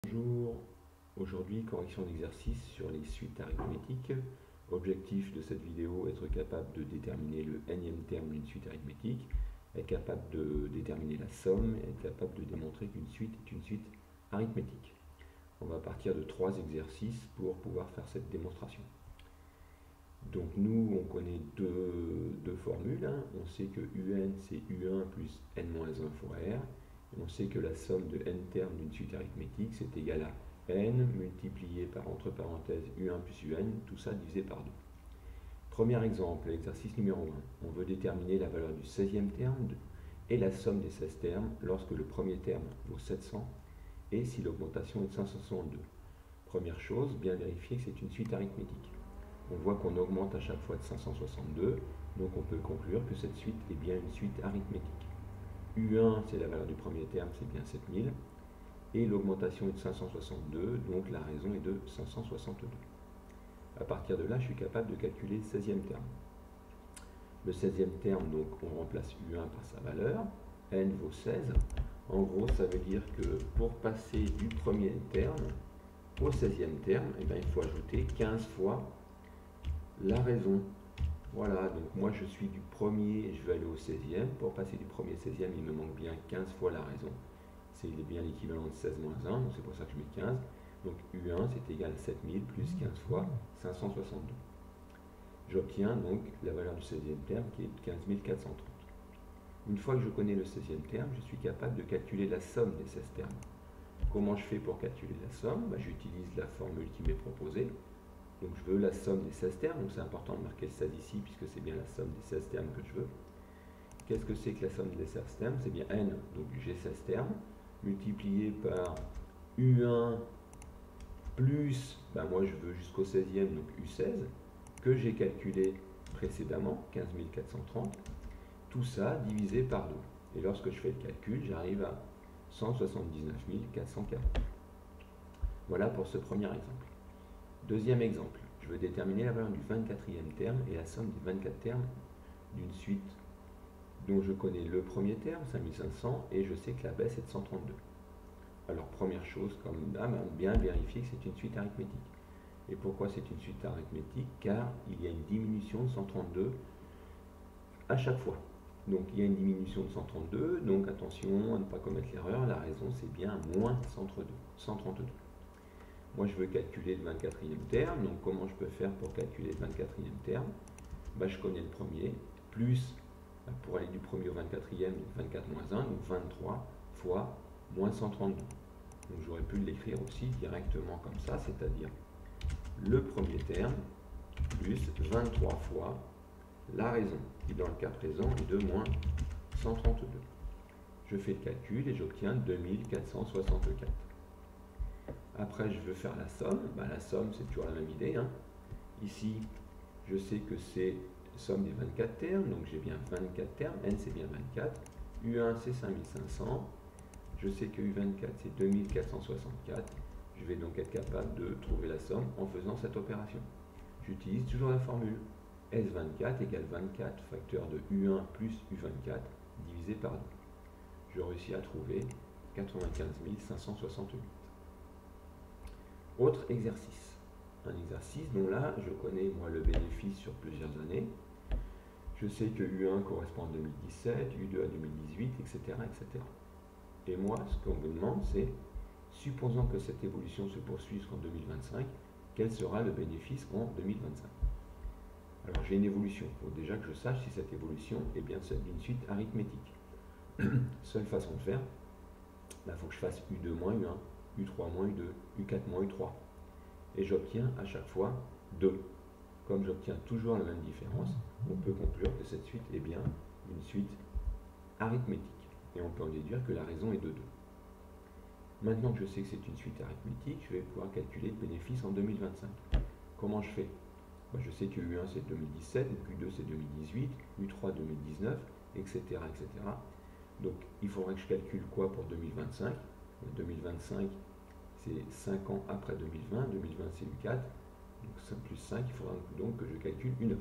Bonjour, aujourd'hui correction d'exercice sur les suites arithmétiques. Objectif de cette vidéo, être capable de déterminer le nème terme d'une suite arithmétique, être capable de déterminer la somme et être capable de démontrer qu'une suite est une suite arithmétique. On va partir de 3 exercices pour pouvoir faire cette démonstration. Donc nous, on connaît deux formules. On sait que un c'est u1 plus n-1 fois r. Et on sait que la somme de n termes d'une suite arithmétique, c'est égal à n multiplié par, entre parenthèses, u1 plus un, tout ça divisé par 2. Premier exemple, l'exercice numéro 1. On veut déterminer la valeur du 16e terme et la somme des 16 termes lorsque le premier terme vaut 700 et si l'augmentation est de 562. Première chose, bien vérifier que c'est une suite arithmétique. On voit qu'on augmente à chaque fois de 562, donc on peut conclure que cette suite est bien une suite arithmétique. U1, c'est la valeur du premier terme, c'est bien 7000. Et l'augmentation est de 562, donc la raison est de 562. À partir de là, je suis capable de calculer le 16e terme. Le 16e terme, donc on remplace U1 par sa valeur. N vaut 16. En gros, ça veut dire que pour passer du premier terme au 16e terme, eh bien, il faut ajouter 15 fois la raison. Voilà, donc moi je suis du premier, je vais aller au 16e. Pour passer du premier au 16e, il me manque bien 15 fois la raison. C'est bien l'équivalent de 16 moins 1, donc c'est pour ça que je mets 15. Donc U1 c'est égal à 7000 plus 15 fois 562. J'obtiens donc la valeur du 16e terme qui est de 15 430. Une fois que je connais le 16e terme, je suis capable de calculer la somme des 16 termes. Comment je fais pour calculer la somme? J'utilise la formule qui m'est proposée. Donc je veux la somme des 16 termes, donc c'est important de marquer le 16 ici puisque c'est bien la somme des 16 termes que je veux. Qu'est-ce que c'est que la somme des 16 termes? C'est bien n, donc j'ai 16 termes, multiplié par U1 plus, moi je veux jusqu'au 16e, donc U16, que j'ai calculé précédemment, 15 430, tout ça divisé par 2. Et lorsque je fais le calcul, j'arrive à 179 440. Voilà pour ce premier exemple. Deuxième exemple, je veux déterminer la valeur du 24e terme et la somme des 24 termes d'une suite dont je connais le premier terme, 5500, et je sais que la baisse est de 132. Alors première chose, comme dame, bien vérifier que c'est une suite arithmétique. Et pourquoi c'est une suite arithmétique? Car il y a une diminution de 132 à chaque fois. Donc il y a une diminution de 132, donc attention à ne pas commettre l'erreur, la raison c'est bien moins 132. Moi, je veux calculer le 24e terme, donc comment je peux faire pour calculer le 24e terme? Je connais le premier, plus, pour aller du premier au 24e, donc 24 moins 1, donc 23 fois moins 132. Donc j'aurais pu l'écrire aussi directement comme ça, c'est-à-dire le premier terme plus 23 fois la raison, qui dans le cas présent est de moins 132. Je fais le calcul et j'obtiens 2464. Après, je veux faire la somme. La somme, c'est toujours la même idée. Ici, je sais que c'est somme des 24 termes, donc j'ai bien 24 termes. N, c'est bien 24. U1, c'est 5500. Je sais que U24, c'est 2464. Je vais donc être capable de trouver la somme en faisant cette opération. J'utilise toujours la formule. S24 égale 24 facteur de U1 plus U24 divisé par 2. Je réussis à trouver 95 568. Autre exercice. Un exercice dont là, je connais moi le bénéfice sur plusieurs années. Je sais que U1 correspond à 2017, U2 à 2018, etc. etc. Et moi, ce qu'on me demande, c'est, supposons que cette évolution se poursuive jusqu'en 2025, quel sera le bénéfice en 2025? Alors j'ai une évolution. Il faut déjà que je sache si cette évolution est bien celle d'une suite arithmétique. Seule façon de faire, il faut que je fasse U2 moins U1. U3 moins U2, U4 moins U3. Et j'obtiens à chaque fois 2. Comme j'obtiens toujours la même différence, on peut conclure que cette suite est bien une suite arithmétique. Et on peut en déduire que la raison est de 2. Maintenant que je sais que c'est une suite arithmétique, je vais pouvoir calculer le bénéfice en 2025. Comment je fais? Je sais que U1 c'est 2017, U2 c'est 2018, U3 2019, etc., etc. Donc il faudrait que je calcule quoi pour 2025? 2025, c'est 5 ans après 2020. 2020, c'est U4. Donc 5 plus 5, il faudra donc que je calcule U9.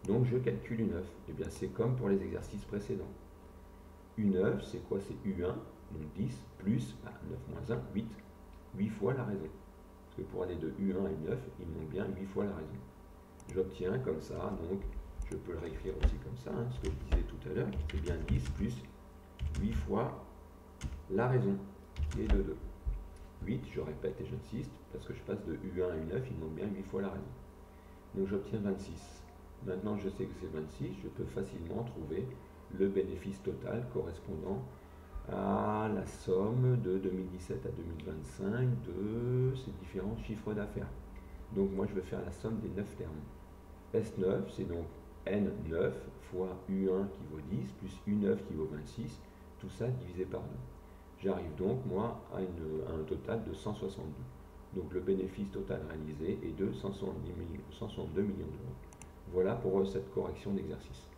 Donc je calcule U9. Et bien c'est comme pour les exercices précédents. U9, c'est quoi? C'est U1 Donc 10 plus 9 moins 1, 8. 8 fois la raison. Parce que pour aller de U1 à U9, il manque bien 8 fois la raison. J'obtiens comme ça, donc je peux le réécrire aussi comme ça, ce que je disais tout à l'heure, c'est bien 10 plus 8 fois la raison, qui est de 2. 8, je répète et j'insiste, parce que je passe de U1 à U9, il manque bien 8 fois la raison. Donc j'obtiens 26. Maintenant je sais que c'est 26, je peux facilement trouver le bénéfice total correspondant à la somme de 2017 à 2025 de ces différents chiffres d'affaires. Donc moi je vais faire la somme des 9 termes. S9, c'est donc N9 fois U1 qui vaut 10 plus U9 qui vaut 26, tout ça divisé par 2. J'arrive donc moi à un total de 162. Donc le bénéfice total réalisé est de 162 millions d'euros. Voilà pour cette correction d'exercice.